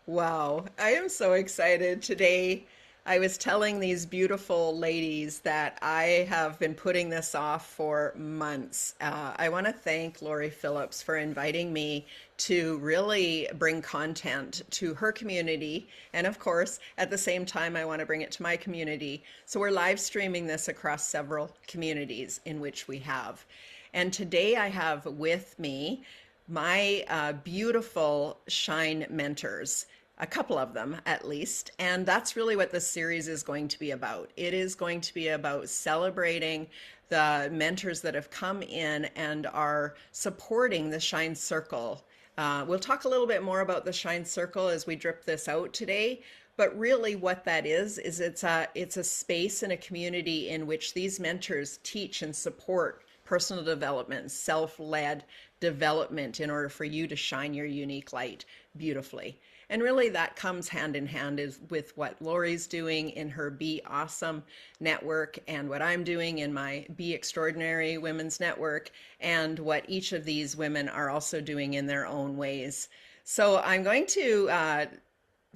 Wow, I am so excited. Today, I was telling these beautiful ladies that I have been putting this off for months. I want to thank Lori Phillips for inviting me to really bring content to her community. And of course, at the same time, I want to bring it to my community. So we're live streaming this across several communities in which we have. And today I have with me my beautiful Shine mentors, a couple of them at least. And that's really what this series is going to be about. It is going to be about celebrating the mentors that have come in and are supporting the Shine Circle. We'll talk a little bit more about the Shine Circle as we drip this out today. But really, what that is it's a space and a community in which these mentors teach and support personal development, self-led development in order for you to shine your unique light beautifully. And really that comes hand in hand is with what Lori's doing in her Be Awesome network and what I'm doing in my Be Extraordinary Women's Network and what each of these women are also doing in their own ways. So I'm going to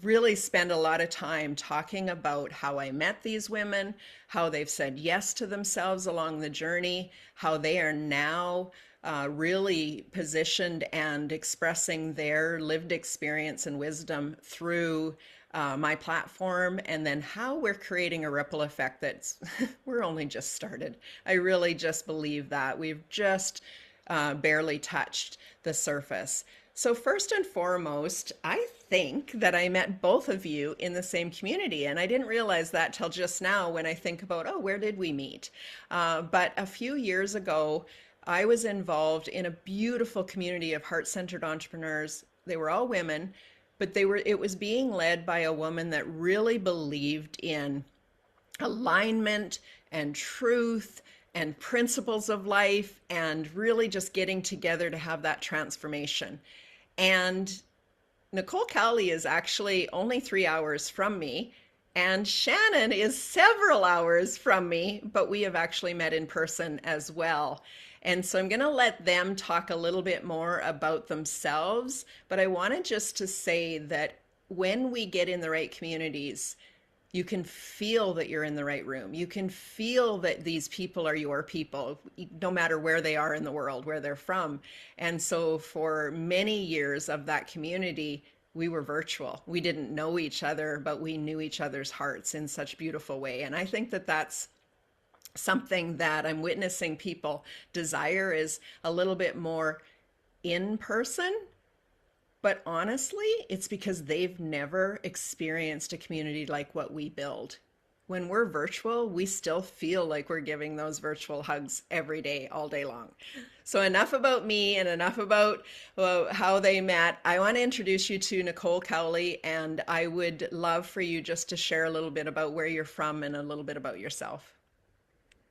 really spend a lot of time talking about how I met these women, how they've said yes to themselves along the journey, how they are now really positioned and expressing their lived experience and wisdom through my platform, and then how we're creating a ripple effect that's we're only just started. I really just believe that we've just barely touched the surface. So first and foremost, I think that I met both of you in the same community, and I didn't realize that till just now when I think about, oh, where did we meet? But a few years ago, I was involved in a beautiful community of heart-centered entrepreneurs. They were all women, but it was being led by a woman that really believed in alignment and truth and principles of life and really just getting together to have that transformation. And Nicole Cowley is actually only 3 hours from me, and Shannon is several hours from me, but we have actually met in person as well. And so I'm going to let them talk a little bit more about themselves, but I wanted just to say that when we get in the right communities, you can feel that you're in the right room. You can feel that these people are your people, no matter where they are in the world, where they're from. And so for many years of that community, we were virtual. We didn't know each other, but we knew each other's hearts in such a beautiful way. And I think that that's something that I'm witnessing people desire is a little bit more in person, but honestly, it's because they've never experienced a community like what we build. When we're virtual, we still feel like we're giving those virtual hugs every day, all day long. So, enough about me and enough about how they met. I want to introduce you to Nicole Cowley, and I would love for you just to share a little bit about where you're from and a little bit about yourself.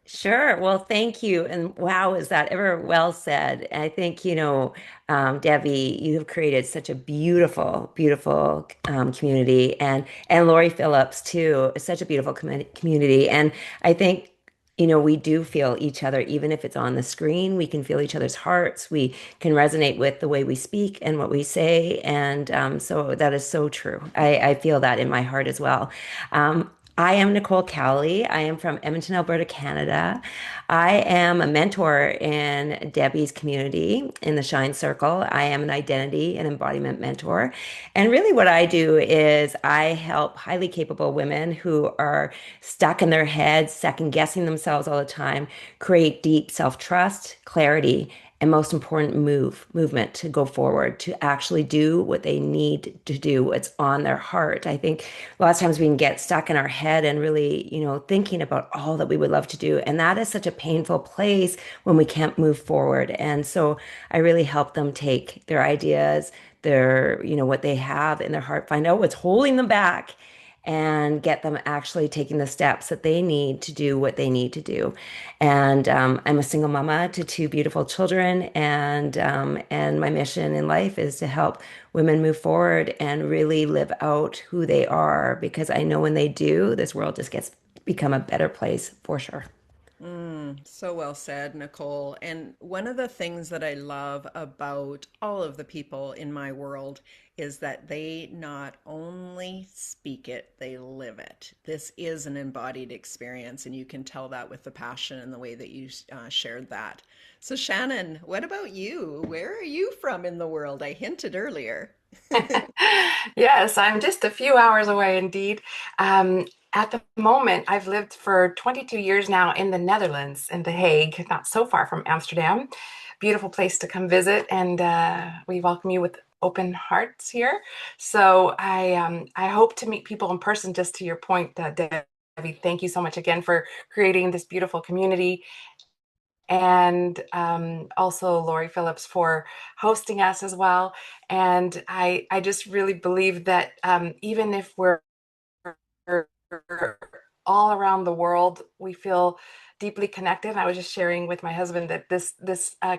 Sure. Well, thank you. And wow, is that ever well said? I think, Debbie, you have created such a beautiful, beautiful community, and Lori Phillips too, is such a beautiful community. And I think, we do feel each other, even if it's on the screen. We can feel each other's hearts. We can resonate with the way we speak and what we say, and so that is so true. I feel that in my heart as well. I am Nicole Cowley. I am from Edmonton, Alberta, Canada. I am a mentor in Debbie's community in the Shine Circle. I am an identity and embodiment mentor. And really, what I do is I help highly capable women who are stuck in their heads, second guessing themselves all the time, create deep self trust, clarity, and most important movement to go forward to actually do what they need to do, what's on their heart. I think a lot of times we can get stuck in our head and really, thinking about all that we would love to do, and that is such a painful place when we can't move forward. And so I really help them take their ideas, their, what they have in their heart, find out what's holding them back, and get them actually taking the steps that they need to do what they need to do. And I'm a single mama to two beautiful children, and my mission in life is to help women move forward and really live out who they are, because I know when they do, this world just gets become a better place for sure. So well said, Nicole. And one of the things that I love about all of the people in my world is that they not only speak it, they live it. This is an embodied experience, and you can tell that with the passion and the way that you shared that. So, Shannon, what about you? Where are you from in the world? I hinted earlier. Yes, I'm just a few hours away indeed. Um, at the moment, I've lived for 22 years now in the Netherlands, in The Hague, not so far from Amsterdam. Beautiful place to come visit, and we welcome you with open hearts here. So I hope to meet people in person. Just to your point, Debbie, thank you so much again for creating this beautiful community and also Lori Phillips for hosting us as well. And I just really believe that even if we're all around the world, we feel deeply connected. And I was just sharing with my husband that this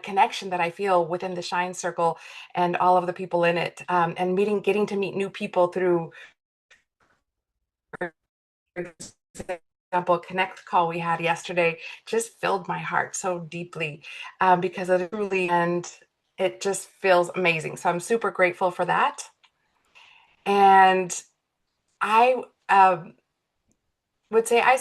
connection that I feel within the Shine Circle and all of the people in it, and getting to meet new people through example, Connect call we had yesterday just filled my heart so deeply because it truly and it just feels amazing. So I'm super grateful for that. And I would say I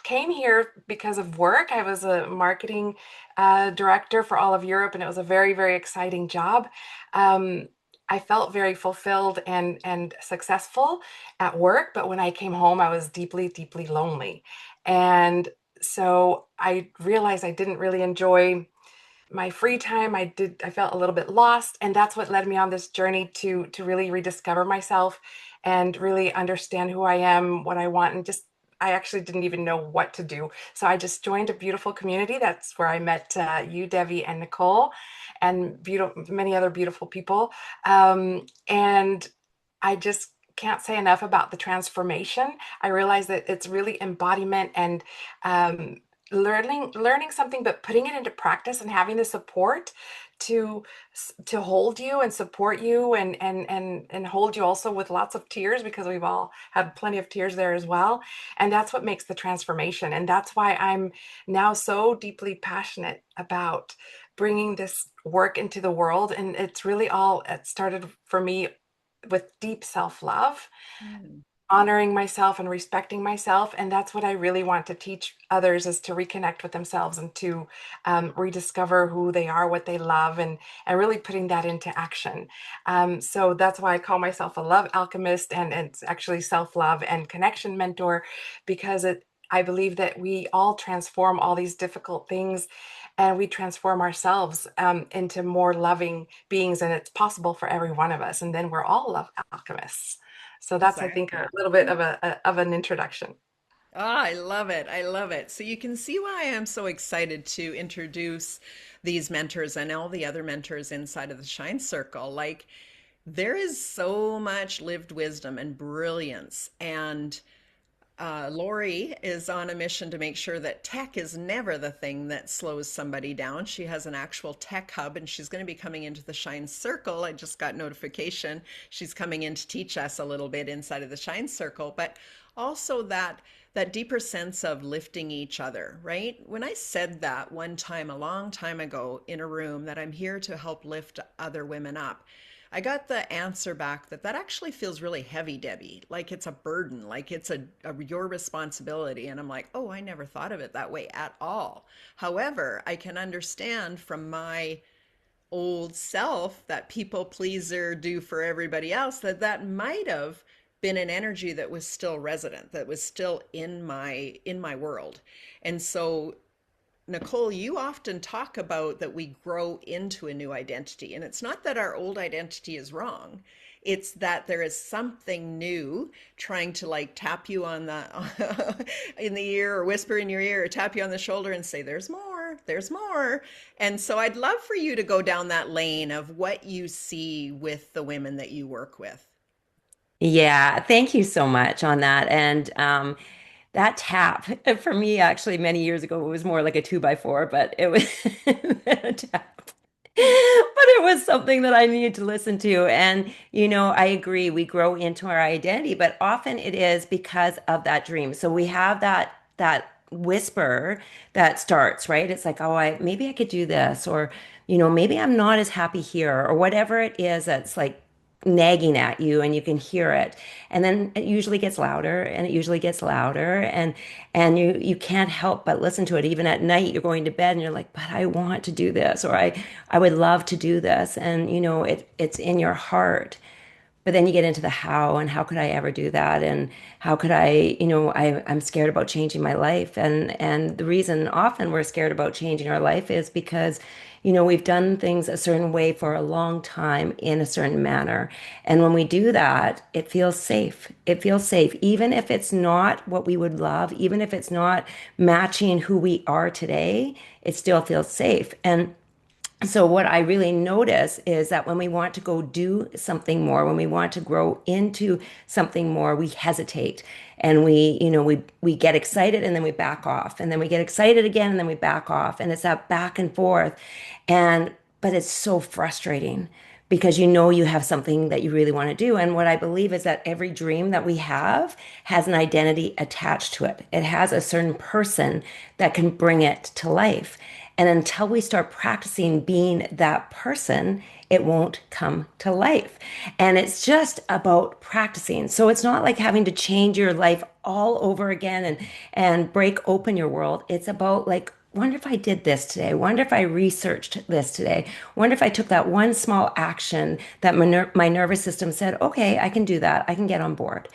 came here because of work. I was a marketing director for all of Europe, and it was a very, very exciting job. Um, I felt very fulfilled and successful at work, but when I came home, I was deeply, deeply lonely. And so I realized I didn't really enjoy my free time. I felt a little bit lost, and that's what led me on this journey to really rediscover myself and really understand who I am, what I want, and just I actually didn't even know what to do. So I just joined a beautiful community. That's where I met you, Debbie, and Nicole, and beautiful many other beautiful people. And I just can't say enough about the transformation. I realize that it's really embodiment and um, learning something, but putting it into practice and having the support to to hold you and support you and hold you also with lots of tears because we've all had plenty of tears there as well. And that's what makes the transformation. And that's why I'm now so deeply passionate about bringing this work into the world. And it's really all it started for me with deep self-love, Mm. honoring myself and respecting myself. And that's what I really want to teach others, is to reconnect with themselves and to rediscover who they are, what they love, and really putting that into action. So that's why I call myself a love alchemist, and it's actually self-love and connection mentor, because I believe that we all transform all these difficult things, and we transform ourselves into more loving beings, and it's possible for every one of us. And then we're all love alchemists. So that's, I think, a Exactly. little bit of of an introduction. Ah, I love it. I love it. So you can see why I am so excited to introduce these mentors and all the other mentors inside of the Shine Circle. Like, there is so much lived wisdom and brilliance. And Lori is on a mission to make sure that tech is never the thing that slows somebody down. She has an actual tech hub, and she's going to be coming into the Shine Circle. I just got notification she's coming in to teach us a little bit inside of the Shine Circle, but also that deeper sense of lifting each other, right? When I said that one time a long time ago in a room, that I'm here to help lift other women up, I got the answer back that that actually feels really heavy, Debbie. Like it's a burden, like it's your responsibility. And I'm like, oh, I never thought of it that way at all. However, I can understand from my old self, that people pleaser, do for everybody else, that that might have been an energy that was still resident, that was still in my world. And so, Nicole, you often talk about that we grow into a new identity. And it's not that our old identity is wrong. It's that there is something new trying to like tap you on the in the ear or whisper in your ear or tap you on the shoulder and say, there's more, there's more. And so I'd love for you to go down that lane of what you see with the women that you work with. Yeah, thank you so much on that. And that tap for me, actually, many years ago, it was more like a two by four, but it was a tap. But it was something that I needed to listen to. And, I agree, we grow into our identity, but often it is because of that dream. So we have that whisper that starts, right? It's like, oh, I maybe I could do this, or maybe I'm not as happy here, or whatever it is that's like nagging at you and you can hear it. And then it usually gets louder and it usually gets louder, and you can't help but listen to it. Even at night, you're going to bed and you're like, but I want to do this, or I would love to do this. And it's in your heart. But then you get into the how, and how could I ever do that? And how could I'm scared about changing my life. And the reason often we're scared about changing our life is because, we've done things a certain way for a long time in a certain manner. And when we do that, it feels safe. It feels safe, even if it's not what we would love, even if it's not matching who we are today, it still feels safe. And so what I really notice is that when we want to go do something more, when we want to grow into something more, we hesitate, and we get excited and then we back off, and then we get excited again and then we back off, and it's that back and forth. And but it's so frustrating because you have something that you really want to do. And what I believe is that every dream that we have has an identity attached to it. It has a certain person that can bring it to life. And until we start practicing being that person, it won't come to life. And it's just about practicing. So it's not like having to change your life all over again and break open your world. It's about like, wonder if I did this today. Wonder if I researched this today. Wonder if I took that one small action that my nervous system said, okay, I can do that. I can get on board.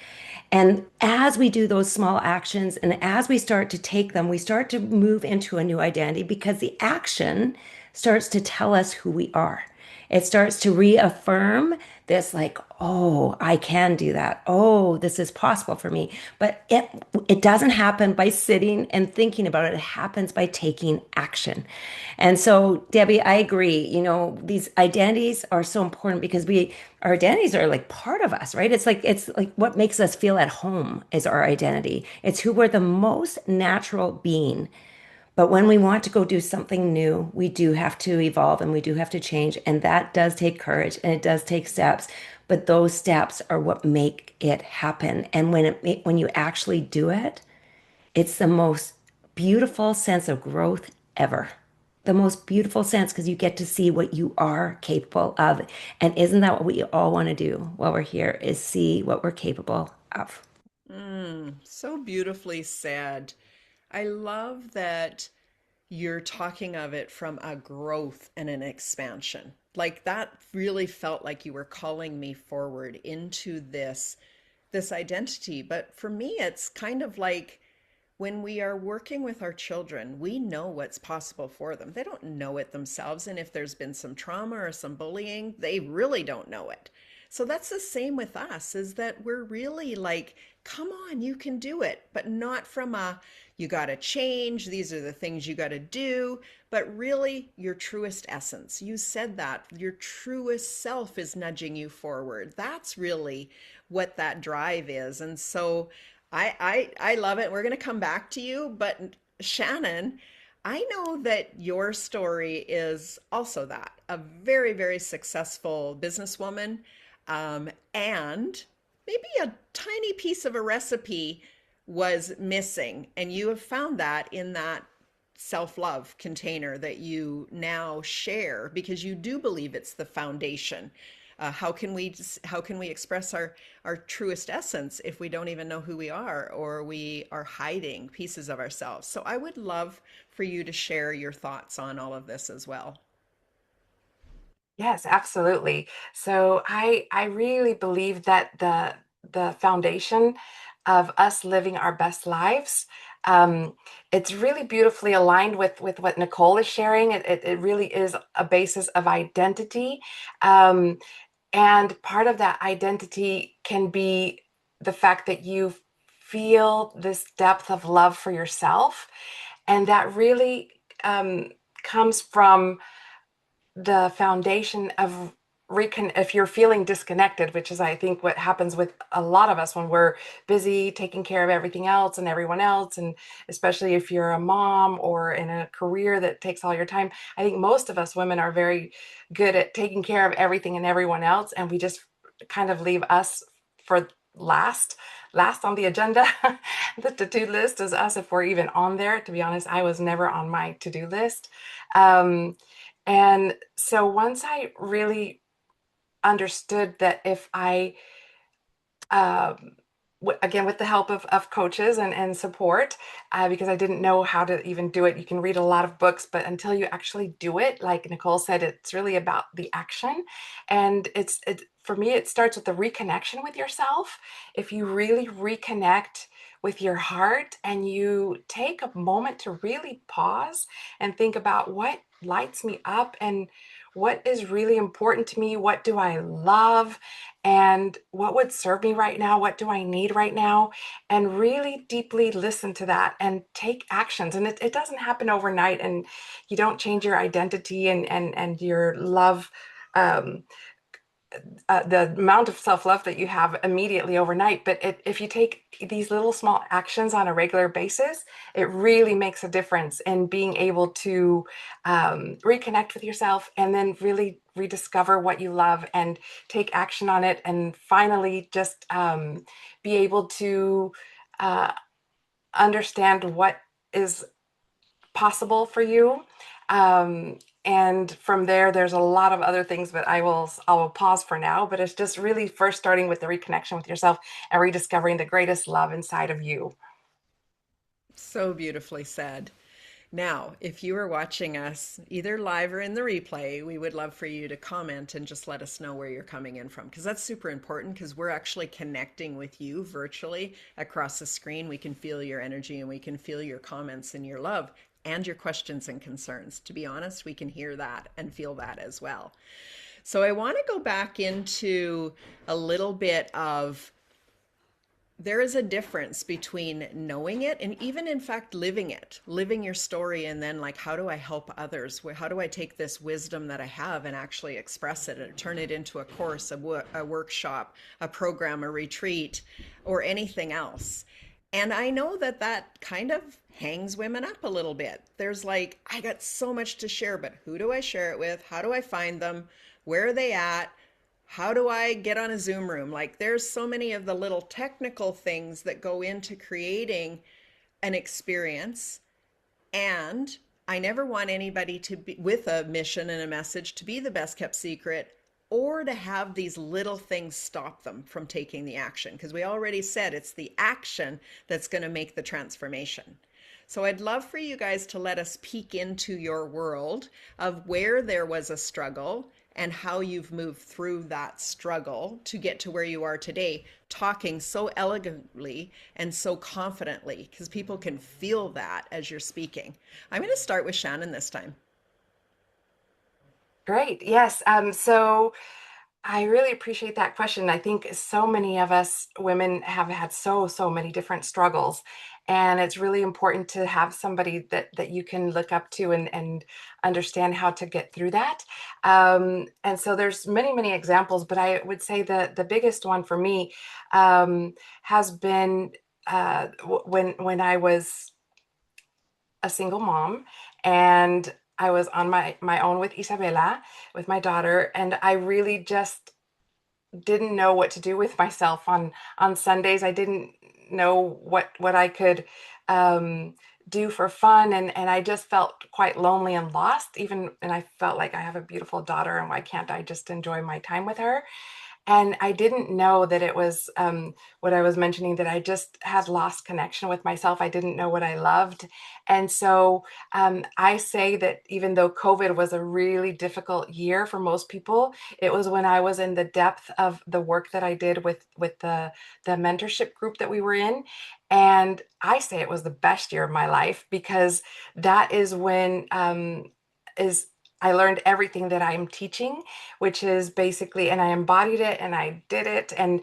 And as we do those small actions and as we start to take them, we start to move into a new identity because the action starts to tell us who we are. It starts to reaffirm this, like, oh, I can do that. Oh, this is possible for me. But it doesn't happen by sitting and thinking about it. It happens by taking action. And so, Debbie, I agree. These identities are so important because our identities are like part of us, right? It's like what makes us feel at home is our identity. It's who we're the most natural being. But when we want to go do something new, we do have to evolve and we do have to change. And that does take courage and it does take steps. But those steps are what make it happen. And when you actually do it, it's the most beautiful sense of growth ever. The most beautiful sense because you get to see what you are capable of. And isn't that what we all want to do while we're here is see what we're capable of? So beautifully said. I love that you're talking of it from a growth and an expansion. Like that really felt like you were calling me forward into this identity. But for me, it's kind of like when we are working with our children, we know what's possible for them. They don't know it themselves. And if there's been some trauma or some bullying, they really don't know it. So that's the same with us, is that we're really like, come on, you can do it, but not from a, you got to change. These are the things you got to do, but really your truest essence. You said that your truest self is nudging you forward. That's really what that drive is. And so I love it. We're going to come back to you, but Shannon, I know that your story is also that a very, very successful businesswoman, and maybe a tiny piece of a recipe was missing, and you have found that in that self-love container that you now share because you do believe it's the foundation. How can we express our truest essence if we don't even know who we are, or we are hiding pieces of ourselves? So I would love for you to share your thoughts on all of this as well. Yes, absolutely. So I really believe that the foundation of us living our best lives, um, it's really beautifully aligned with what Nicole is sharing. It really is a basis of identity. Um, and part of that identity can be the fact that you feel this depth of love for yourself. And that really comes from the foundation of if you're feeling disconnected, which is I think what happens with a lot of us when we're busy taking care of everything else and everyone else, and especially if you're a mom or in a career that takes all your time. I think most of us women are very good at taking care of everything and everyone else, and we just kind of leave us for last on the agenda. The to-do list is us if we're even on there. To be honest, I was never on my to-do list. Um, and so once I really understood that if I um, again with the help of coaches and support, because I didn't know how to even do it. You can read a lot of books, but until you actually do it, like Nicole said, it's really about the action. And it for me, it starts with the reconnection with yourself. If you really reconnect with your heart and you take a moment to really pause and think about what lights me up and what is really important to me, what do I love, and what would serve me right now, what do I need right now, and really deeply listen to that and take actions. And it doesn't happen overnight, and you don't change your identity and your love, um, the amount of self-love that you have immediately overnight. But if you take these little small actions on a regular basis, it really makes a difference in being able to reconnect with yourself and then really rediscover what you love and take action on it, and finally just be able to uh, understand what is possible for you. And from there, there's a lot of other things, but I will pause for now. But it's just really first starting with the reconnection with yourself and rediscovering the greatest love inside of you. So beautifully said. Now, if you are watching us either live or in the replay, we would love for you to comment and just let us know where you're coming in from, because that's super important, because we're actually connecting with you virtually across the screen. We can feel your energy and we can feel your comments and your love and your questions and concerns. To be honest, we can hear that and feel that as well. So I want to go back into a little bit of, there is a difference between knowing it and even in fact living it, living your story, and then like, how do I help others? How do I take this wisdom that I have and actually express it and turn it into a course, a workshop, a program, a retreat, or anything else? And I know that that kind of hangs women up a little bit. There's like, I got so much to share, but who do I share it with? How do I find them? Where are they at? How do I get on a Zoom room? Like, there's so many of the little technical things that go into creating an experience. And I never want anybody to be with a mission and a message to be the best kept secret, or to have these little things stop them from taking the action. Because we already said it's the action that's going to make the transformation. So I'd love for you guys to let us peek into your world of where there was a struggle and how you've moved through that struggle to get to where you are today, talking so elegantly and so confidently, because people can feel that as you're speaking. I'm going to start with Shannon this time. Great. Yes. So I really appreciate that question. I think so many of us women have had so many different struggles, and it's really important to have somebody that you can look up to and understand how to get through that. And so there's many examples, but I would say the biggest one for me has been when I was a single mom, and I was on my own with Isabella, with my daughter, and I really just didn't know what to do with myself on Sundays. I didn't know what I could um, do for fun, and I just felt quite lonely and lost. Even and I felt like I have a beautiful daughter, and why can't I just enjoy my time with her? And I didn't know that it was what I was mentioning, that I just had lost connection with myself. I didn't know what I loved. And so I say that even though COVID was a really difficult year for most people, it was when I was in the depth of the work that I did with the mentorship group that we were in. And I say it was the best year of my life, because that is when is I learned everything that I'm teaching, which is basically, and I embodied it and I did it. And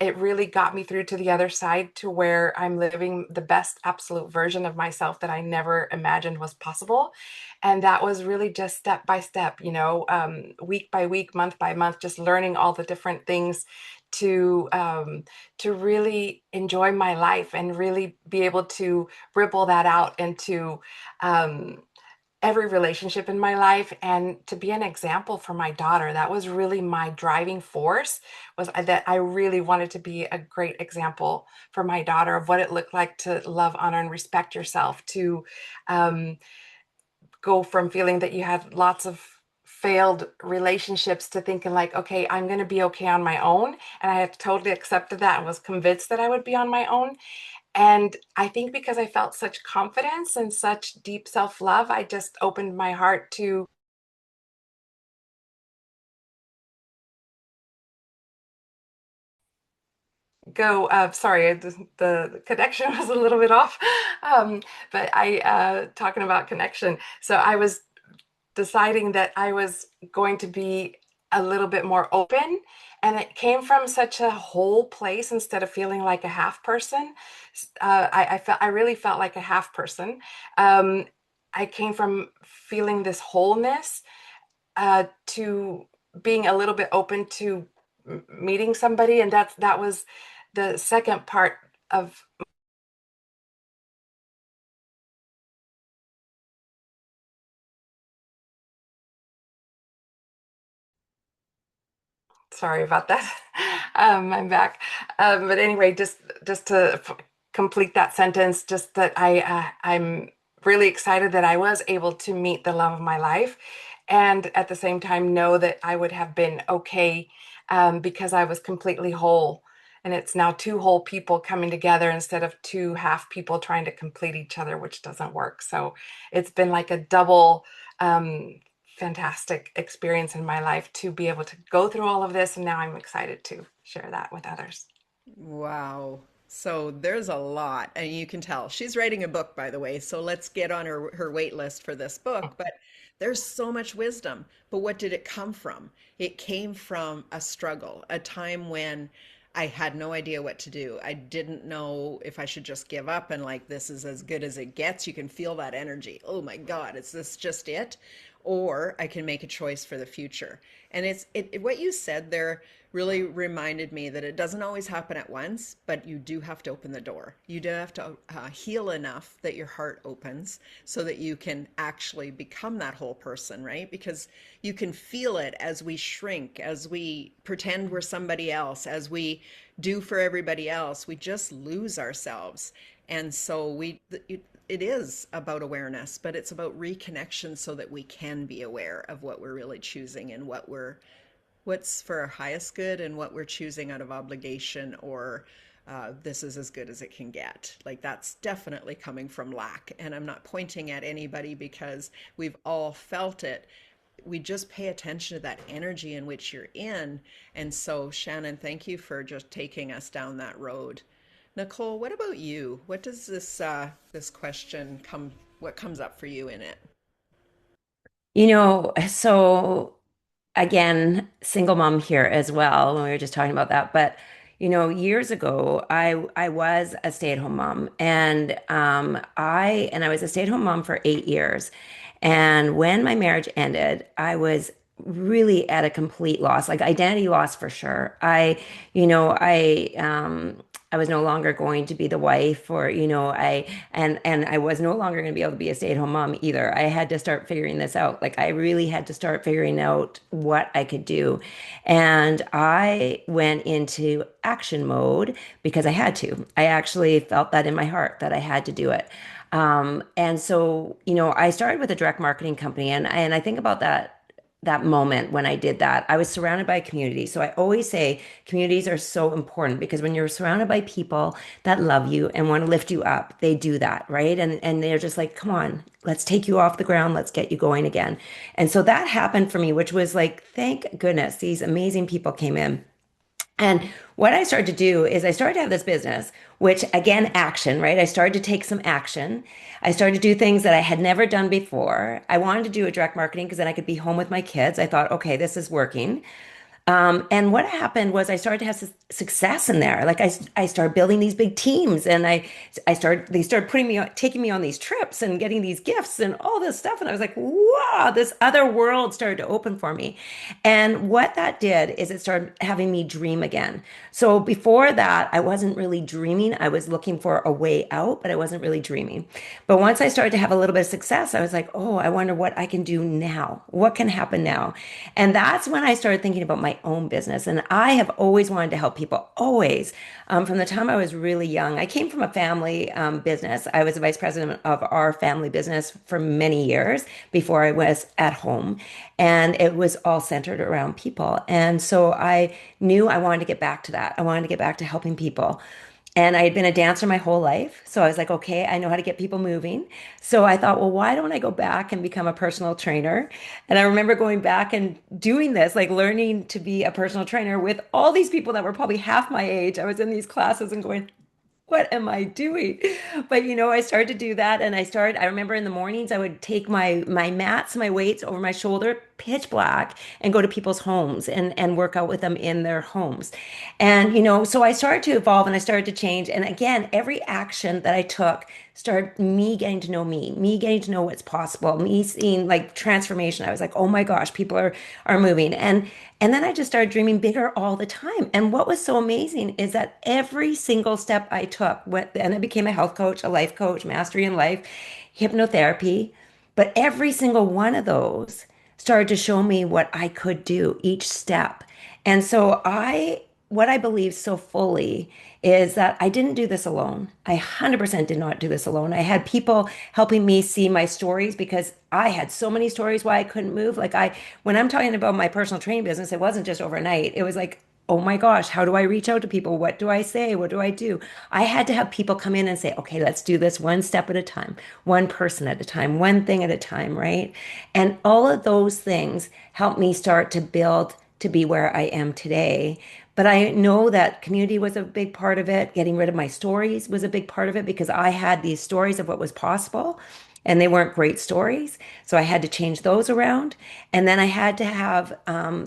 it really got me through to the other side, to where I'm living the best absolute version of myself that I never imagined was possible. And that was really just step by step, week by week, month by month, just learning all the different things to really enjoy my life and really be able to ripple that out into um, every relationship in my life and to be an example for my daughter. That was really my driving force, was that I really wanted to be a great example for my daughter of what it looked like to love, honor, and respect yourself, to um, go from feeling that you had lots of failed relationships to thinking like, okay, I'm going to be okay on my own. And I had totally accepted that and was convinced that I would be on my own. And I think because I felt such confidence and such deep self-love, I just opened my heart to go. Sorry, the connection was a little bit off. But talking about connection. So I was deciding that I was going to be a little bit more open. And it came from such a whole place instead of feeling like a half person. I really felt like a half person. Um, I came from feeling this wholeness to being a little bit open to meeting somebody, and that was the second part of. Sorry about that. I'm back. But anyway, just to complete that sentence, just that I'm really excited that I was able to meet the love of my life, and at the same time know that I would have been okay because I was completely whole. And it's now two whole people coming together instead of two half people trying to complete each other, which doesn't work. So it's been like a double fantastic experience in my life to be able to go through all of this. And now I'm excited to share that with others. Wow. So there's a lot, and you can tell she's writing a book, by the way. So let's get on her wait list for this book. But there's so much wisdom. But what did it come from? It came from a struggle, a time when I had no idea what to do. I didn't know if I should just give up and like this is as good as it gets. You can feel that energy. Oh my God, is this just it? Or I can make a choice for the future. And what you said there really reminded me that it doesn't always happen at once, but you do have to open the door. You do have to heal enough that your heart opens so that you can actually become that whole person, right? Because you can feel it as we shrink, as we pretend we're somebody else, as we do for everybody else. We just lose ourselves. And so it is about awareness, but it's about reconnection so that we can be aware of what we're really choosing and what's for our highest good and what we're choosing out of obligation or this is as good as it can get. Like that's definitely coming from lack. And I'm not pointing at anybody because we've all felt it. We just pay attention to that energy in which you're in. And so, Shannon, thank you for just taking us down that road. Nicole, what about you? What does this question come? What comes up for you in it? So again, single mom here as well, when we were just talking about that. But years ago, I was a stay-at-home mom, and I was a stay-at-home mom for 8 years. And when my marriage ended, I was really at a complete loss, like identity loss for sure. I was no longer going to be the wife, or and I was no longer going to be able to be a stay-at-home mom either. I had to start figuring this out. Like I really had to start figuring out what I could do. And I went into action mode because I had to. I actually felt that in my heart that I had to do it. And so, I started with a direct marketing company, and I think about that moment when I did that. I was surrounded by a community. So I always say communities are so important because when you're surrounded by people that love you and want to lift you up, they do that, right? And they're just like, come on, let's take you off the ground, let's get you going again. And so that happened for me, which was like, thank goodness these amazing people came in. And what I started to do is I started to have this business, which again, action, right? I started to take some action. I started to do things that I had never done before. I wanted to do a direct marketing because then I could be home with my kids. I thought, okay, this is working. And what happened was I started to have success in there. Like I started building these big teams, and they started taking me on these trips and getting these gifts and all this stuff. And I was like, wow, this other world started to open for me. And what that did is it started having me dream again. So before that, I wasn't really dreaming. I was looking for a way out, but I wasn't really dreaming. But once I started to have a little bit of success, I was like, oh, I wonder what I can do now. What can happen now? And that's when I started thinking about my own business. And I have always wanted to help people, always. From the time I was really young, I came from a family business. I was the vice president of our family business for many years before I was at home. And it was all centered around people. And so I knew I wanted to get back to that. I wanted to get back to helping people. And I had been a dancer my whole life. So I was like, okay, I know how to get people moving. So I thought, well, why don't I go back and become a personal trainer? And I remember going back and doing this, like learning to be a personal trainer with all these people that were probably half my age. I was in these classes and going, what am I doing? But I started to do that, and I remember in the mornings I would take my mats, my weights over my shoulder, pitch black, and go to people's homes and work out with them in their homes. And so I started to evolve and I started to change. And again, every action that I took started me getting to know me getting to know what's possible, me seeing like transformation. I was like, oh my gosh, people are moving. And then I just started dreaming bigger all the time. And what was so amazing is that every single step I took, and I became a health coach, a life coach, mastery in life, hypnotherapy, but every single one of those started to show me what I could do each step. And so what I believe so fully is that I didn't do this alone. I 100% did not do this alone. I had people helping me see my stories because I had so many stories why I couldn't move. When I'm talking about my personal training business, it wasn't just overnight. It was like, oh my gosh, how do I reach out to people? What do I say? What do I do? I had to have people come in and say, okay, let's do this one step at a time, one person at a time, one thing at a time, right? And all of those things helped me start to build to be where I am today. But I know that community was a big part of it. Getting rid of my stories was a big part of it because I had these stories of what was possible and they weren't great stories. So I had to change those around. And then I had to have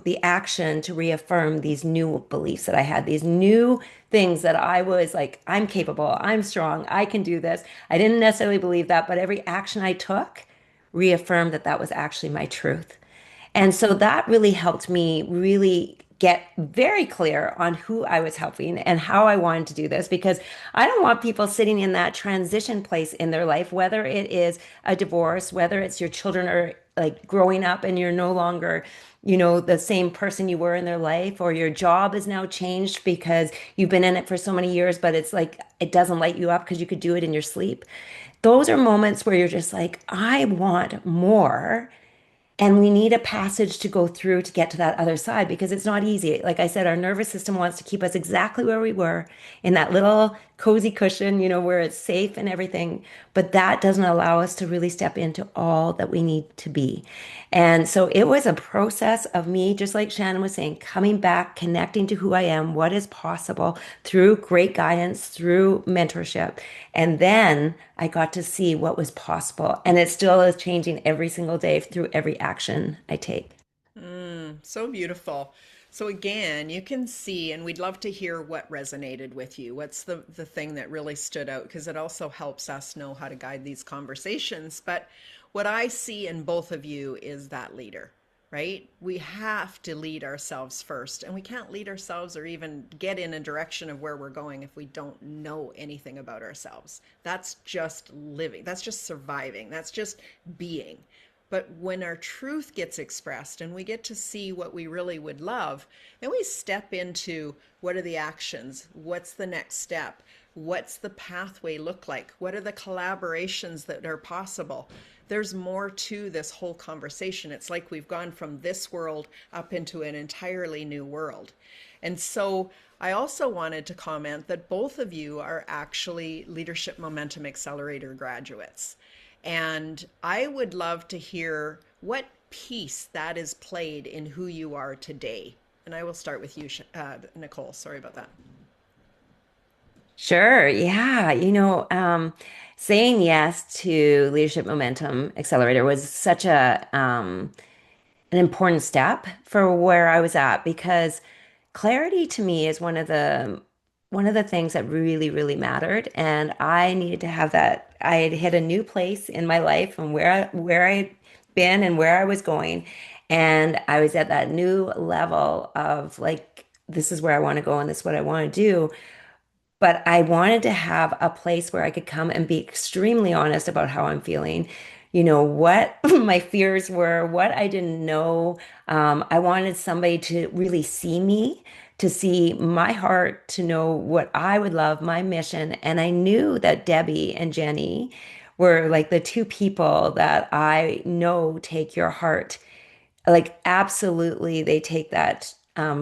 the action to reaffirm these new beliefs that I had, these new things that I was like, I'm capable, I'm strong, I can do this. I didn't necessarily believe that, but every action I took reaffirmed that that was actually my truth. And so that really helped me really get very clear on who I was helping and how I wanted to do this because I don't want people sitting in that transition place in their life, whether it is a divorce, whether it's your children are like growing up and you're no longer, the same person you were in their life, or your job is now changed because you've been in it for so many years, but it's like it doesn't light you up because you could do it in your sleep. Those are moments where you're just like, I want more. And we need a passage to go through to get to that other side because it's not easy. Like I said, our nervous system wants to keep us exactly where we were in that little cozy cushion, where it's safe and everything. But that doesn't allow us to really step into all that we need to be. And so it was a process of me, just like Shannon was saying, coming back, connecting to who I am, what is possible through great guidance, through mentorship. And then I got to see what was possible. And it still is changing every single day through every action I take. So beautiful. So again, you can see, and we'd love to hear what resonated with you. What's the thing that really stood out? Because it also helps us know how to guide these conversations. But what I see in both of you is that leader, right? We have to lead ourselves first, and we can't lead ourselves or even get in a direction of where we're going if we don't know anything about ourselves. That's just living. That's just surviving. That's just being. But when our truth gets expressed and we get to see what we really would love, then we step into what are the actions? What's the next step? What's the pathway look like? What are the collaborations that are possible? There's more to this whole conversation. It's like we've gone from this world up into an entirely new world. And so I also wanted to comment that both of you are actually Leadership Momentum Accelerator graduates. And I would love to hear what piece that is played in who you are today. And I will start with you, Nicole. Sorry about that. Sure. Yeah. Saying yes to Leadership Momentum Accelerator was such a an important step for where I was at because clarity to me is one of the things that really, really mattered. And I needed to have that. I had hit a new place in my life and where I'd been and where I was going. And I was at that new level of like, this is where I want to go and this is what I want to do. But I wanted to have a place where I could come and be extremely honest about how I'm feeling, what my fears were, what I didn't know. I wanted somebody to really see me, to see my heart, to know what I would love, my mission. And I knew that Debbie and Jenny were like the two people that I know take your heart like absolutely they take that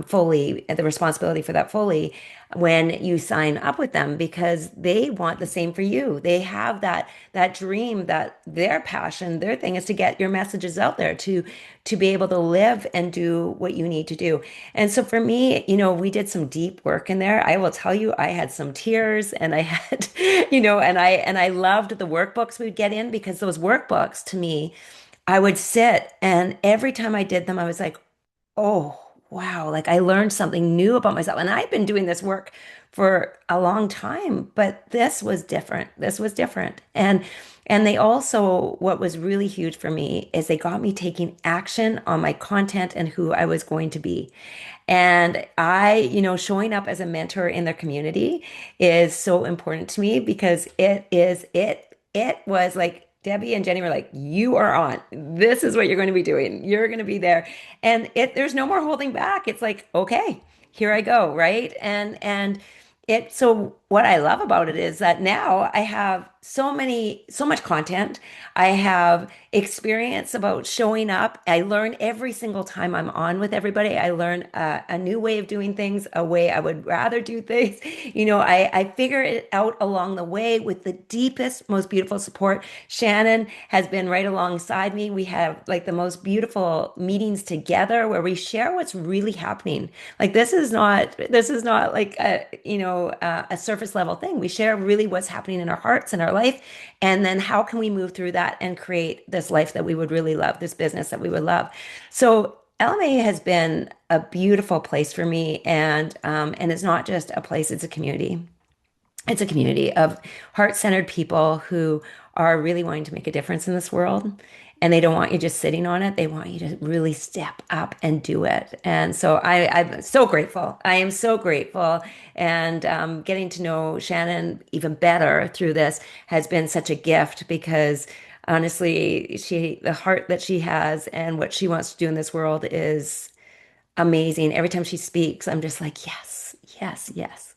fully, the responsibility for that fully when you sign up with them because they want the same for you. They have that dream, that their passion, their thing is to get your messages out there, to be able to live and do what you need to do. And so for me, we did some deep work in there. I will tell you, I had some tears and I had, and I loved the workbooks we'd get in because those workbooks to me, I would sit and every time I did them, I was like, oh, wow, like I learned something new about myself. And I've been doing this work for a long time, but this was different. This was different. And they also, what was really huge for me is they got me taking action on my content and who I was going to be. And showing up as a mentor in their community is so important to me because it was like Debbie and Jenny were like, you are on. This is what you're going to be doing. You're going to be there. And there's no more holding back. It's like, okay, here I go, right? So what I love about it is that now I have so much content. I have experience about showing up. I learn every single time I'm on with everybody. I learn a new way of doing things, a way I would rather do things. I figure it out along the way with the deepest, most beautiful support. Shannon has been right alongside me. We have like the most beautiful meetings together where we share what's really happening. Like this is not like a surface level thing. We share really what's happening in our hearts and our life, and then how can we move through that and create this life that we would really love, this business that we would love. So LMA has been a beautiful place for me, and it's not just a place; it's a community. It's a community of heart-centered people who are really wanting to make a difference in this world. And they don't want you just sitting on it. They want you to really step up and do it. And so I'm so grateful. I am so grateful. And getting to know Shannon even better through this has been such a gift because honestly, the heart that she has and what she wants to do in this world is amazing. Every time she speaks, I'm just like, yes, yes, yes.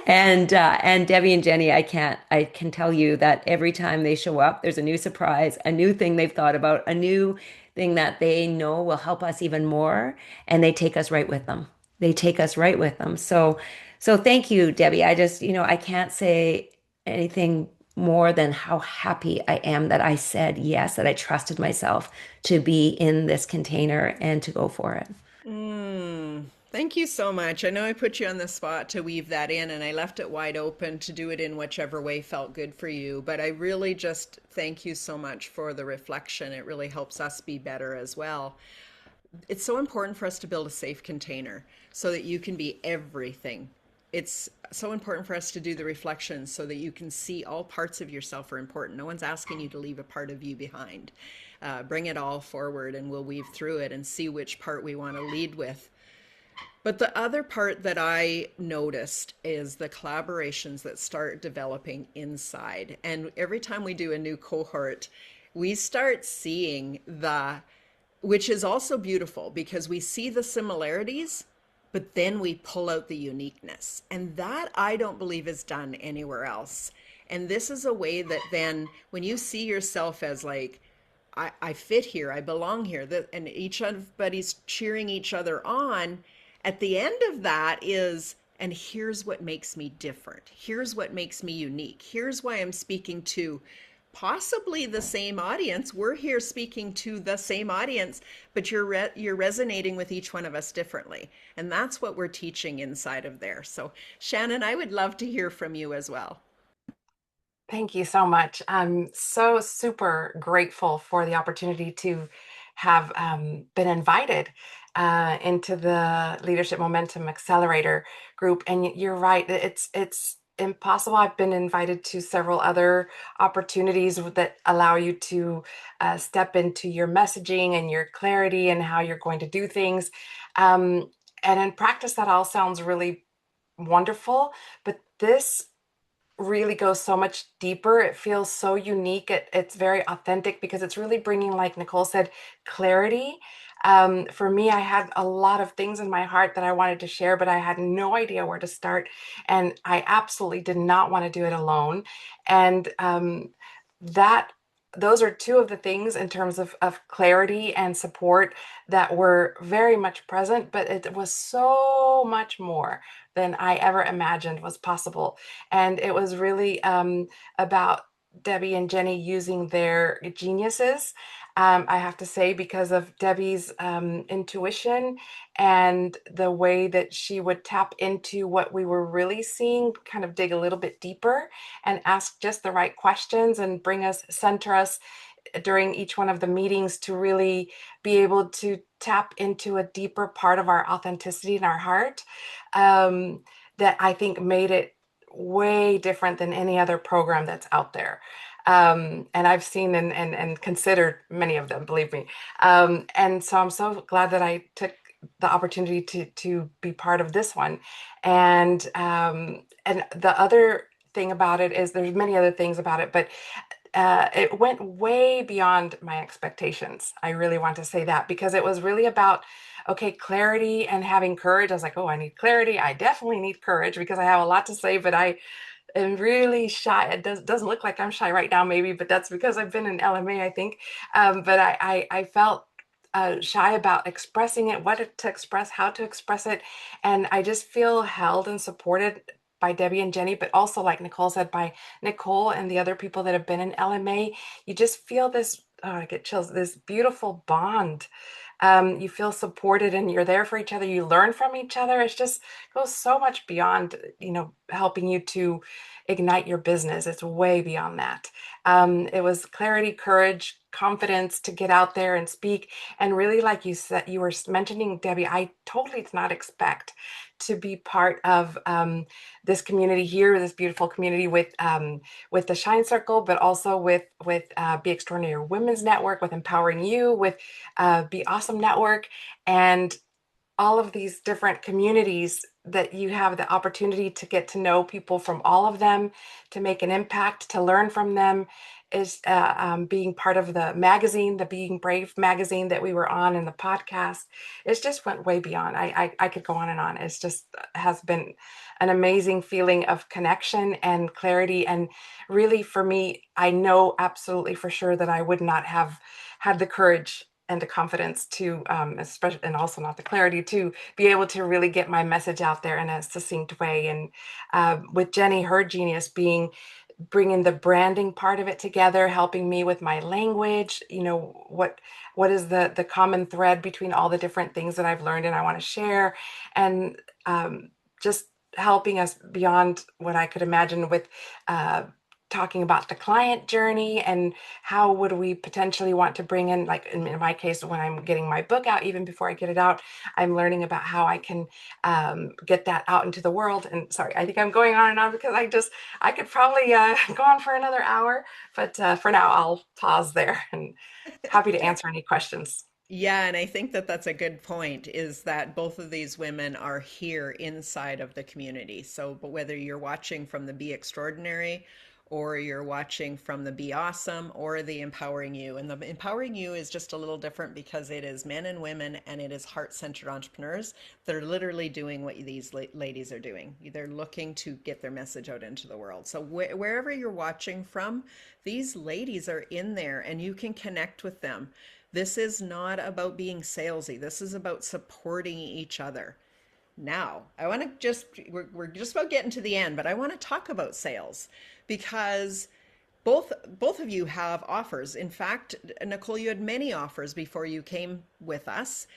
And Debbie and Jenny, I can tell you that every time they show up, there's a new surprise, a new thing they've thought about, a new thing that they know will help us even more, and they take us right with them. They take us right with them. So thank you, Debbie. I just, I can't say anything more than how happy I am that I said yes, that I trusted myself to be in this container and to go for it. Thank you so much. I know I put you on the spot to weave that in, and I left it wide open to do it in whichever way felt good for you. But I really just thank you so much for the reflection. It really helps us be better as well. It's so important for us to build a safe container so that you can be everything. It's so important for us to do the reflections so that you can see all parts of yourself are important. No one's asking you to leave a part of you behind. Bring it all forward and we'll weave through it and see which part we want to lead with. But the other part that I noticed is the collaborations that start developing inside. And every time we do a new cohort, we start seeing which is also beautiful because we see the similarities, but then we pull out the uniqueness. And that I don't believe is done anywhere else. And this is a way that then when you see yourself as like, I fit here, I belong here, and each everybody's cheering each other on, at the end of that is, and here's what makes me different. Here's what makes me unique. Here's why I'm speaking to possibly the same audience. We're here speaking to the same audience, but you're resonating with each one of us differently. And that's what we're teaching inside of there. So Shannon, I would love to hear from you as well. Thank you so much. I'm so super grateful for the opportunity to have been invited into the Leadership Momentum Accelerator group. And you're right, it's impossible. I've been invited to several other opportunities that allow you to step into your messaging and your clarity and how you're going to do things. And in practice, that all sounds really wonderful, but this really goes so much deeper. It feels so unique. It's very authentic because it's really bringing, like Nicole said, clarity. For me, I had a lot of things in my heart that I wanted to share, but I had no idea where to start. And I absolutely did not want to do it alone. And that those are two of the things in terms of clarity and support that were very much present, but it was so much more than I ever imagined was possible. And it was really about Debbie and Jenny using their geniuses. I have to say, because of Debbie's intuition and the way that she would tap into what we were really seeing, kind of dig a little bit deeper and ask just the right questions and center us during each one of the meetings to really be able to tap into a deeper part of our authenticity in our heart, that I think made it way different than any other program that's out there. And I've seen and considered many of them, believe me. And so I'm so glad that I took the opportunity to be part of this one. And the other thing about it is there's many other things about it, but it went way beyond my expectations. I really want to say that because it was really about, okay, clarity and having courage. I was like, oh, I need clarity. I definitely need courage because I have a lot to say, but I am really shy. It doesn't look like I'm shy right now, maybe, but that's because I've been in LMA, I think. But I felt shy about expressing it, what to express, how to express it. And I just feel held and supported by Debbie and Jenny, but also, like Nicole said, by Nicole and the other people that have been in LMA. You just feel this, oh, I get chills, this beautiful bond. You feel supported and you're there for each other. You learn from each other. It's just goes so much beyond, helping you to ignite your business. It's way beyond that. It was clarity, courage, confidence to get out there and speak. And really, like you said, you were mentioning, Debbie, I totally did not expect to be part of this community here, this beautiful community with the Shine Circle, but also with Be Extraordinary Women's Network, with Empowering You, with Be Awesome Network, and all of these different communities that you have the opportunity to get to know people from all of them, to make an impact, to learn from them, is being part of the magazine, the Being Brave magazine that we were on, in the podcast. It just went way beyond. I could go on and on. It's just has been an amazing feeling of connection and clarity. And really, for me, I know absolutely for sure that I would not have had the courage and the confidence to, especially, and also not the clarity to be able to really get my message out there in a succinct way. And with Jenny, her genius being bringing the branding part of it together, helping me with my language, what is the common thread between all the different things that I've learned and I want to share, and just helping us beyond what I could imagine with talking about the client journey and how would we potentially want to bring in, like in my case, when I'm getting my book out, even before I get it out, I'm learning about how I can get that out into the world. And sorry, I think I'm going on and on because I could probably go on for another hour, but for now I'll pause there and happy to answer any questions. Yeah, and I think that that's a good point, is that both of these women are here inside of the community. So, but whether you're watching from the Be Extraordinary or you're watching from the Be Awesome or the Empowering You. And the Empowering You is just a little different because it is men and women and it is heart-centered entrepreneurs that are literally doing what these ladies are doing. They're looking to get their message out into the world. So wherever you're watching from, these ladies are in there and you can connect with them. This is not about being salesy. This is about supporting each other. Now, I want to we're just about getting to the end, but I want to talk about sales because both of you have offers. In fact, Nicole, you had many offers before you came with us,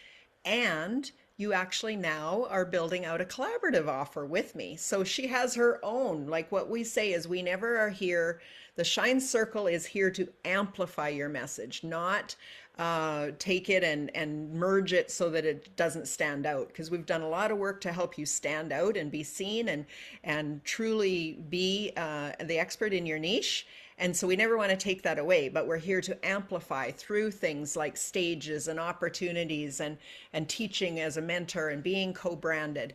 and you actually now are building out a collaborative offer with me. So she has her own, like what we say is we never are here. The Shine Circle is here to amplify your message, not take it and merge it so that it doesn't stand out. Because we've done a lot of work to help you stand out and be seen and truly be the expert in your niche. And so we never want to take that away, but we're here to amplify through things like stages and opportunities and teaching as a mentor and being co-branded.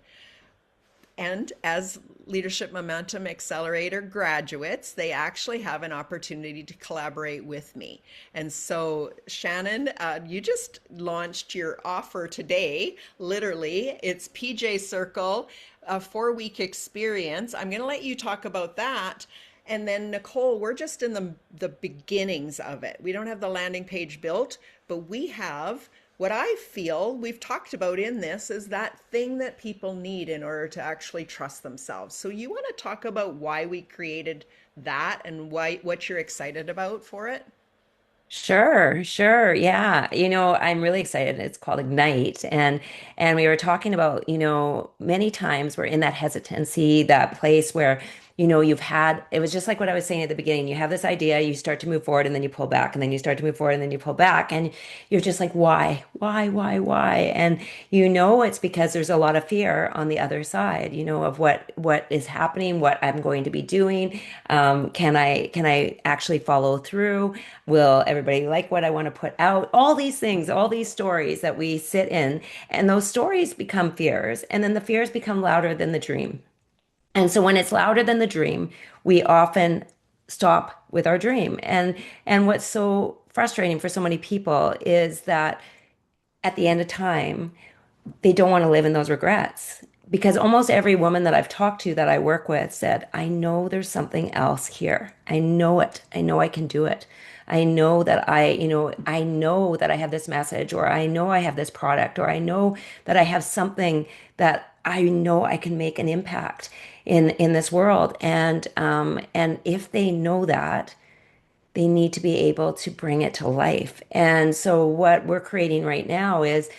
And as Leadership Momentum Accelerator graduates, they actually have an opportunity to collaborate with me. And so, Shannon, you just launched your offer today. Literally, it's PJ Circle, a 4-week experience. I'm going to let you talk about that. And then, Nicole, we're just in the beginnings of it. We don't have the landing page built, but we have what I feel we've talked about in this is that thing that people need in order to actually trust themselves. So you want to talk about why we created that and why what you're excited about for it? Sure, sure. Yeah. I'm really excited. It's called Ignite. And we were talking about, many times we're in that hesitancy, that place where, you've had it was just like what I was saying at the beginning. You have this idea, you start to move forward and then you pull back, and then you start to move forward and then you pull back. And you're just like, why? Why? And it's because there's a lot of fear on the other side, of what is happening, what I'm going to be doing. Can I actually follow through? Will everybody like what I want to put out? All these things, all these stories that we sit in, and those stories become fears, and then the fears become louder than the dream. And so when it's louder than the dream, we often stop with our dream. And what's so frustrating for so many people is that at the end of time, they don't want to live in those regrets, because almost every woman that I've talked to that I work with said, I know there's something else here. I know it. I know I can do it. I know that I know that I have this message, or I know I have this product, or I know that I have something that I know I can make an impact in this world. And if they know that, they need to be able to bring it to life. And so what we're creating right now is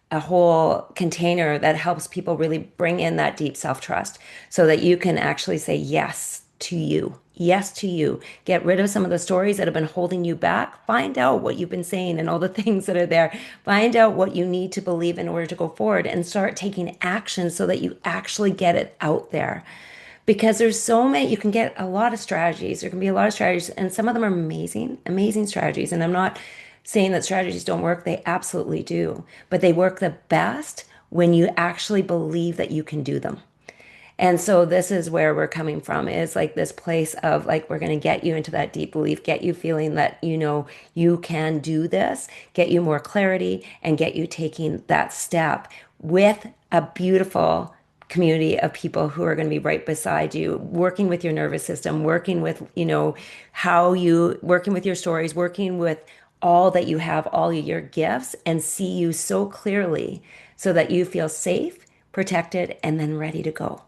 a whole container that helps people really bring in that deep self-trust, so that you can actually say yes to you. Yes to you. Get rid of some of the stories that have been holding you back. Find out what you've been saying and all the things that are there. Find out what you need to believe in order to go forward, and start taking action so that you actually get it out there. Because there's so many, you can get a lot of strategies. There can be a lot of strategies, and some of them are amazing, amazing strategies. And I'm not saying that strategies don't work, they absolutely do. But they work the best when you actually believe that you can do them. And so this is where we're coming from, is like this place of like, we're going to get you into that deep belief, get you feeling that, you can do this, get you more clarity, and get you taking that step with a beautiful community of people who are going to be right beside you, working with your nervous system, working with, working with your stories, working with all that you have, all your gifts, and see you so clearly so that you feel safe, protected, and then ready to go.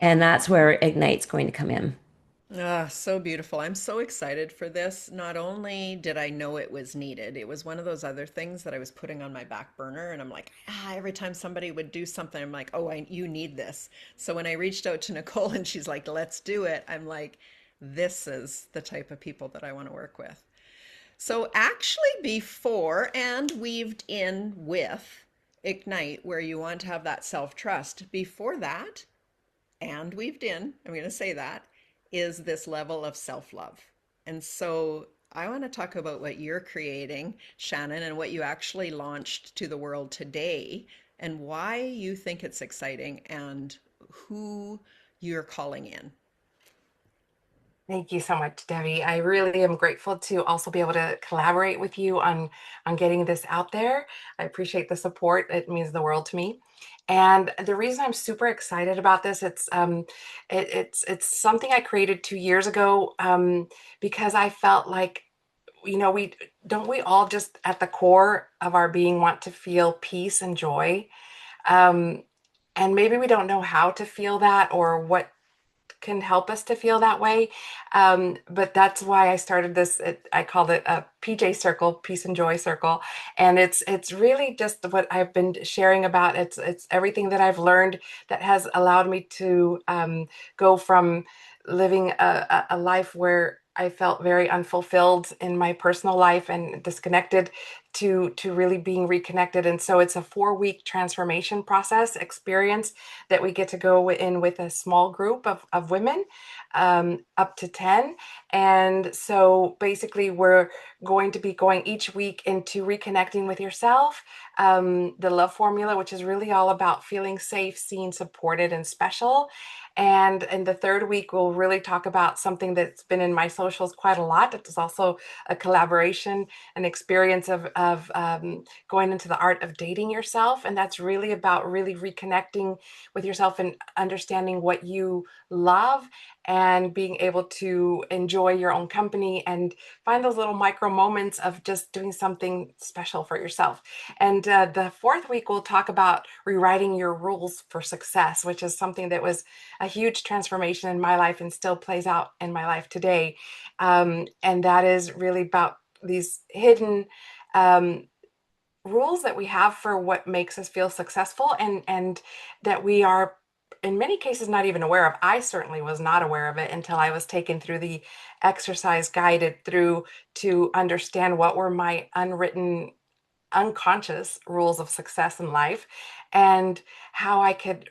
And that's where Ignite's going to come in. Ah, so beautiful. I'm so excited for this. Not only did I know it was needed, it was one of those other things that I was putting on my back burner. And I'm like, every time somebody would do something, I'm like, oh, you need this. So when I reached out to Nicole and she's like, let's do it, I'm like, this is the type of people that I want to work with. So actually, before and weaved in with Ignite, where you want to have that self-trust, before that, and weaved in, I'm going to say that, is this level of self-love. And so I want to talk about what you're creating, Shannon, and what you actually launched to the world today, and why you think it's exciting and who you're calling in. Thank you so much, Debbie. I really am grateful to also be able to collaborate with you on getting this out there. I appreciate the support. It means the world to me. And the reason I'm super excited about this, it's something I created 2 years ago, because I felt like, we all just at the core of our being want to feel peace and joy. Um, and maybe we don't know how to feel that, or what can help us to feel that way. But that's why I started this. I called it a PJ Circle, Peace and Joy Circle, and it's really just what I've been sharing about. It's everything that I've learned that has allowed me to go from living a life where I felt very unfulfilled in my personal life and disconnected to really being reconnected. And so it's a 4 week transformation process experience that we get to go in with a small group of women, up to 10. And so basically we're going to be going each week into reconnecting with yourself, the love formula, which is really all about feeling safe, seen, supported, and special. And in the third week, we'll really talk about something that's been in my socials quite a lot. It's also a collaboration, an experience of going into the art of dating yourself. And that's really about really reconnecting with yourself and understanding what you love and being able to enjoy your own company and find those little micro moments of just doing something special for yourself. And the fourth week, we'll talk about rewriting your rules for success, which is something that was a huge transformation in my life and still plays out in my life today. And that is really about these hidden um, rules that we have for what makes us feel successful, and that we are in many cases not even aware of. I certainly was not aware of it until I was taken through the exercise guided through to understand what were my unwritten unconscious rules of success in life and how I could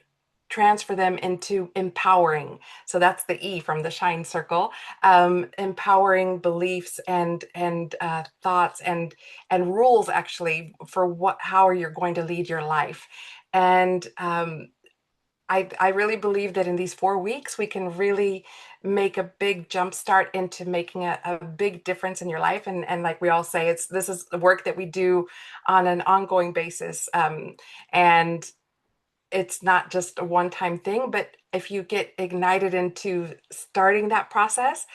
transfer them into empowering. So that's the E from the Shine Circle, empowering beliefs and thoughts and rules actually for what how you're going to lead your life. And I really believe that in these 4 weeks, we can really make a big jump start into making a big difference in your life. And like we all say, this is the work that we do on an ongoing basis. And it's not just a one-time thing, but if you get ignited into starting that process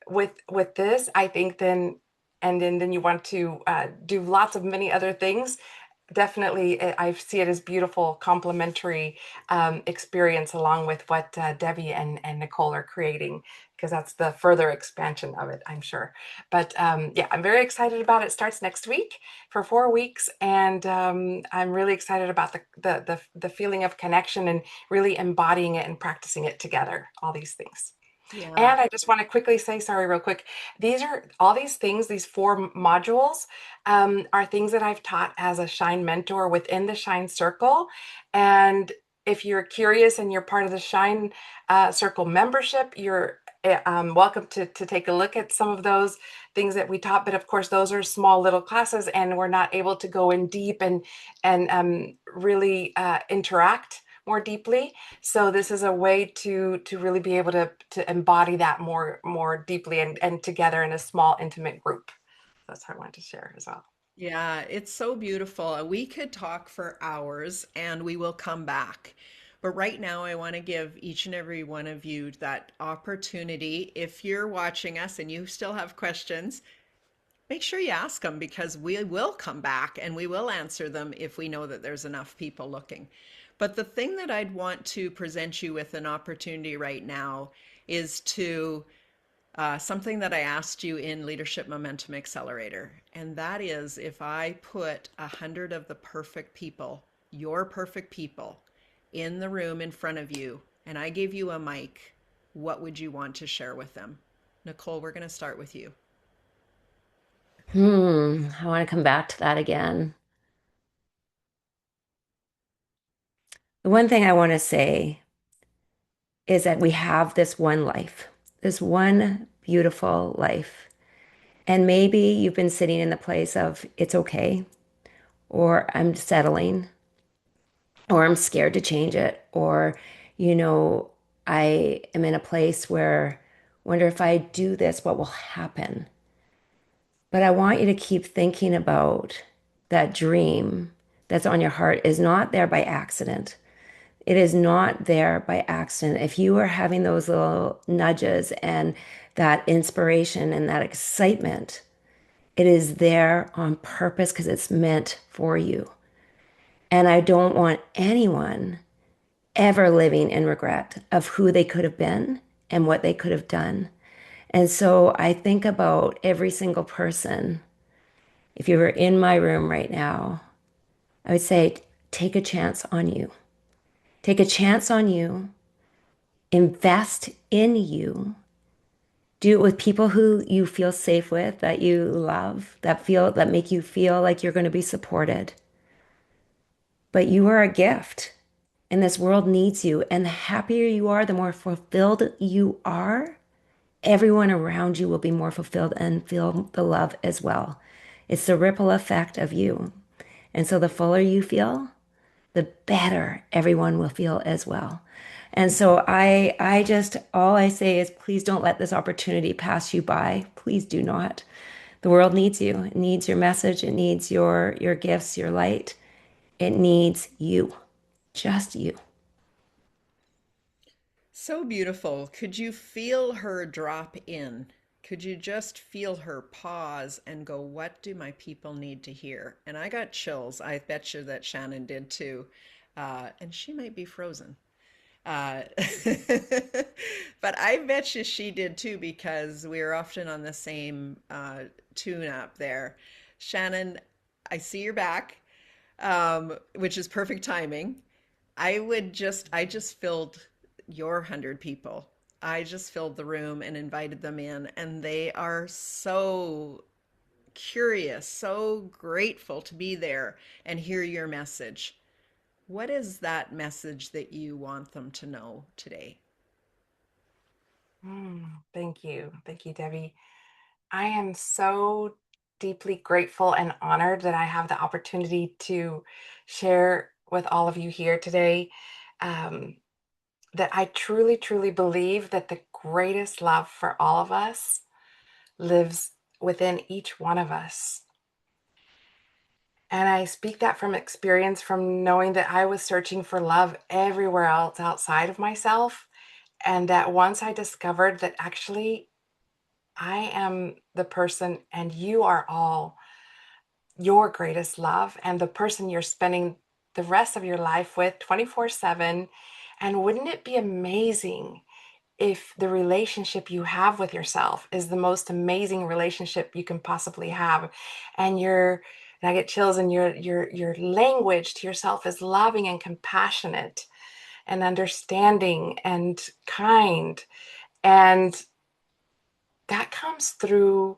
with this, I think then and then you want to do lots of many other things. Definitely, I see it as beautiful complementary experience along with what Debbie and Nicole are creating, because that's the further expansion of it, I'm sure. But yeah, I'm very excited about it. It starts next week for 4 weeks, and I'm really excited about the feeling of connection and really embodying it and practicing it together. All these things. Yeah. And I just want to quickly say, sorry, real quick. These are all these things, these four modules are things that I've taught as a Shine mentor within the Shine Circle. And if you're curious and you're part of the Shine Circle membership, you're welcome to take a look at some of those things that we taught. But of course, those are small little classes, and we're not able to go in deep and really interact more deeply. So this is a way to really be able to embody that more deeply and together in a small intimate group. That's how I wanted to share as well. Yeah, it's so beautiful. We could talk for hours and we will come back. But right now, I want to give each and every one of you that opportunity. If you're watching us and you still have questions, make sure you ask them because we will come back and we will answer them if we know that there's enough people looking. But the thing that I'd want to present you with an opportunity right now is to something that I asked you in Leadership Momentum Accelerator. And that is if I put 100 of the perfect people, your perfect people, in the room in front of you, and I gave you a mic, what would you want to share with them? Nicole, we're going to start with you. I want to come back to that again. The one thing I want to say is that we have this one life, this one beautiful life. And maybe you've been sitting in the place of it's okay, or I'm settling, or I'm scared to change it, or, you know, I am in a place where wonder if I do this, what will happen? But I want you to keep thinking about that dream that's on your heart is not there by accident. It is not there by accident. If you are having those little nudges and that inspiration and that excitement, it is there on purpose because it's meant for you. And I don't want anyone ever living in regret of who they could have been and what they could have done. And so I think about every single person. If you were in my room right now, I would say, take a chance on you. Take a chance on you, invest in you, do it with people who you feel safe with, that you love, that make you feel like you're going to be supported. But you are a gift, and this world needs you. And the happier you are, the more fulfilled you are, everyone around you will be more fulfilled and feel the love as well. It's the ripple effect of you. And so the fuller you feel, the better everyone will feel as well. And so I just, all I say is please don't let this opportunity pass you by. Please do not. The world needs you. It needs your message. It needs your gifts, your light. It needs you, just you. So beautiful. Could you feel her drop in? Could you just feel her pause and go, what do my people need to hear? And I got chills. I bet you that Shannon did too. And she might be frozen. Uh, but I bet you she did too because we're often on the same tune up there. Shannon, I see you're back, which is perfect timing. I just filled your 100 people. I just filled the room and invited them in, and they are so curious, so grateful to be there and hear your message. What is that message that you want them to know today? Thank you. Thank you, Debbie. I am so deeply grateful and honored that I have the opportunity to share with all of you here today. Um, that I truly, truly believe that the greatest love for all of us lives within each one of us. And I speak that from experience, from knowing that I was searching for love everywhere else outside of myself. And that once I discovered that actually I am the person and you are all your greatest love and the person you're spending the rest of your life with 24/7. And wouldn't it be amazing if the relationship you have with yourself is the most amazing relationship you can possibly have, and I get chills, and your language to yourself is loving and compassionate and understanding and kind, and that comes through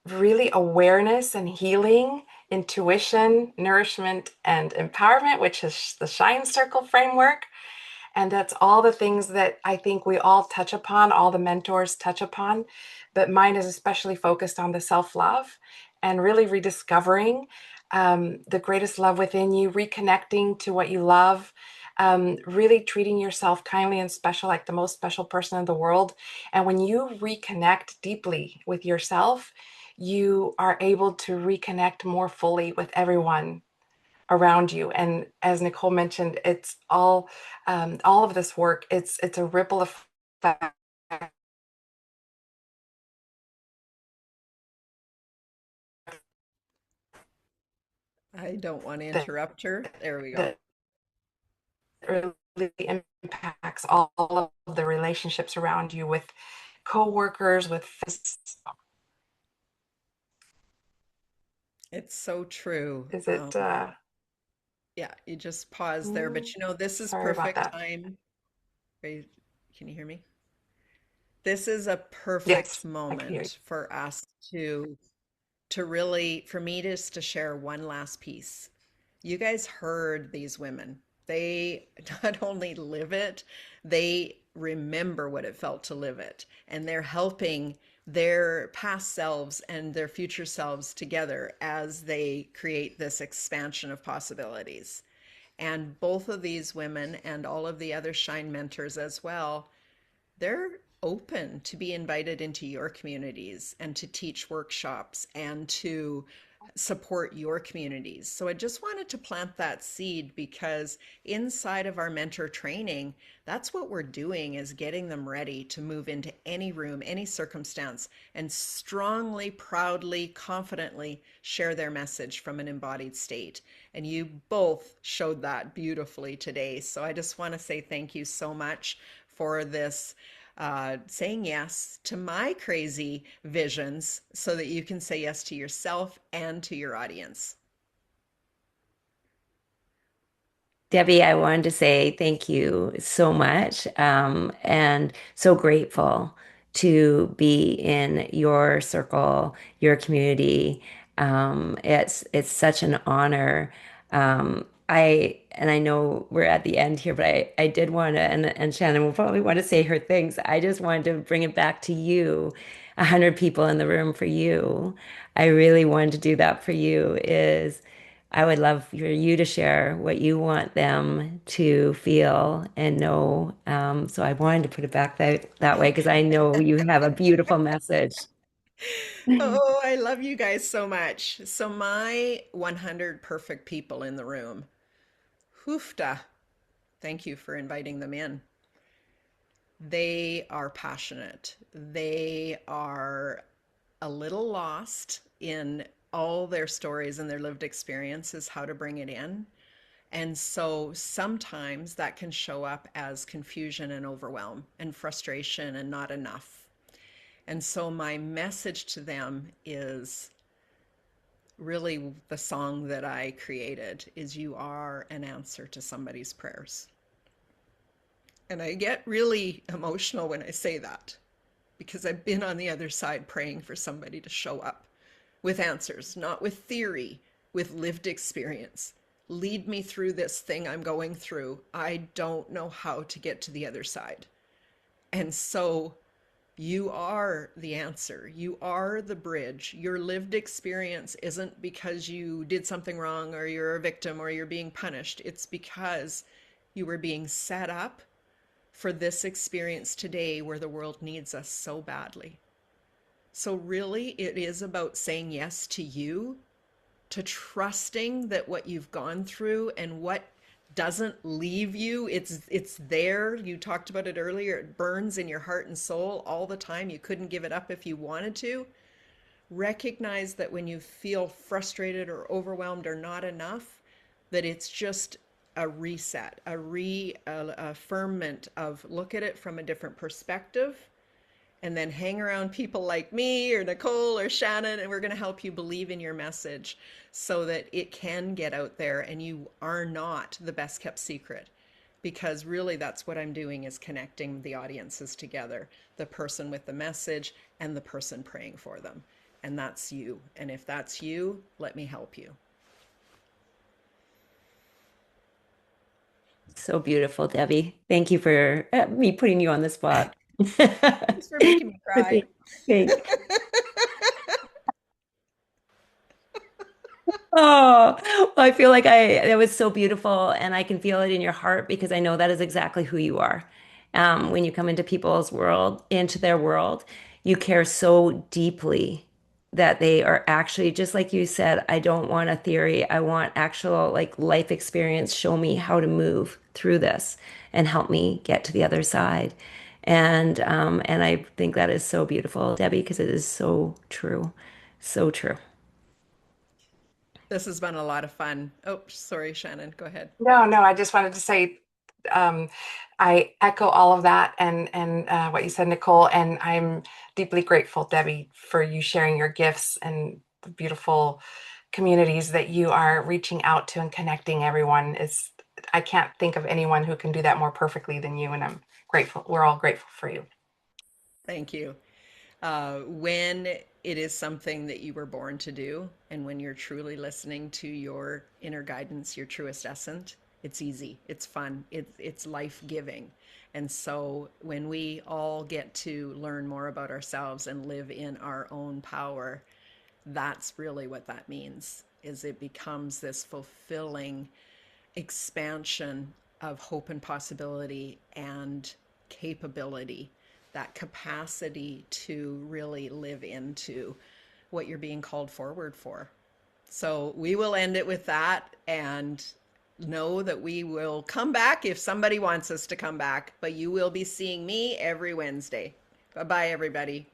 really awareness and healing, intuition, nourishment, and empowerment, which is the Shine Circle framework. And that's all the things that I think we all touch upon, all the mentors touch upon. But mine is especially focused on the self love and really rediscovering the greatest love within you, reconnecting to what you love, really treating yourself kindly and special, like the most special person in the world. And when you reconnect deeply with yourself, you are able to reconnect more fully with everyone around you. And as Nicole mentioned, it's all of this work. It's a ripple effect. I don't want to that, interrupt her. There we go. that really impacts all of the relationships around you, with coworkers, with It's so true. is it Yeah, you just pause there, but this is sorry about perfect that. time. Are you- Can you hear me? This is a perfect Yes, I can hear you. moment for us to really, for me to share one last piece. You guys heard these women. They not only live it, they remember what it felt to live it. And they're helping their past selves and their future selves together as they create this expansion of possibilities. And both of these women and all of the other Shine mentors as well, they're open to be invited into your communities and to teach workshops and to support your communities. So I just wanted to plant that seed because inside of our mentor training, that's what we're doing is getting them ready to move into any room, any circumstance, and strongly, proudly, confidently share their message from an embodied state. And you both showed that beautifully today. So I just want to say thank you so much for this saying yes to my crazy visions so that you can say yes to yourself and to your audience. Debbie, I wanted to say thank you so much, and so grateful to be in your circle, your community. It's such an honor. I know we're at the end here, but I did want to, and Shannon will probably want to say her things. I just wanted to bring it back to you, 100 people in the room for you. I really wanted to do that for you. Is I would love for you to share what you want them to feel and know. So I wanted to put it back that way because I know you have a beautiful message. Oh, I love you guys so much. So, my 100 perfect people in the room, hoofda, thank you for inviting them in. They are passionate. They are a little lost in all their stories and their lived experiences, how to bring it in. And so sometimes that can show up as confusion and overwhelm and frustration and not enough. And so my message to them is really the song that I created is you are an answer to somebody's prayers. And I get really emotional when I say that because I've been on the other side praying for somebody to show up with answers, not with theory, with lived experience. Lead me through this thing I'm going through. I don't know how to get to the other side. And so you are the answer. You are the bridge. Your lived experience isn't because you did something wrong or you're a victim or you're being punished. It's because you were being set up for this experience today where the world needs us so badly. So, really, it is about saying yes to you, to trusting that what you've gone through and what doesn't leave you, it's there. You talked about it earlier. It burns in your heart and soul all the time. You couldn't give it up if you wanted to. Recognize that when you feel frustrated or overwhelmed or not enough, that it's just a reset, a reaffirmment of look at it from a different perspective and then hang around people like me or Nicole or Shannon, and we're going to help you believe in your message so that it can get out there and you are not the best kept secret. Because really, that's what I'm doing is connecting the audiences together, the person with the message and the person praying for them. And that's you. And if that's you, let me help you. So beautiful, Debbie. Thank you for me putting you on the spot. Thanks for making me cry. Thanks. Oh, well, I feel like that was so beautiful, and I can feel it in your heart because I know that is exactly who you are. When you come into people's world, into their world, you care so deeply that they are actually, just like you said, I don't want a theory. I want actual like life experience. Show me how to move through this and help me get to the other side. And I think that is so beautiful, Debbie, because it is so true, so true. This has been a lot of fun. Oh, sorry, Shannon. Go ahead. No, no, I just wanted to say um, I echo all of that and what you said, Nicole, and I'm deeply grateful, Debbie, for you sharing your gifts and the beautiful communities that you are reaching out to and connecting everyone. Is I can't think of anyone who can do that more perfectly than you, and I'm grateful. We're all grateful for you. Thank you. When it is something that you were born to do, and when you're truly listening to your inner guidance, your truest essence, it's easy, it's fun, it's life giving. And so when we all get to learn more about ourselves and live in our own power, that's really what that means is it becomes this fulfilling expansion of hope and possibility and capability, that capacity to really live into what you're being called forward for. So we will end it with that and know that we will come back if somebody wants us to come back, but you will be seeing me every Wednesday. Bye bye, everybody.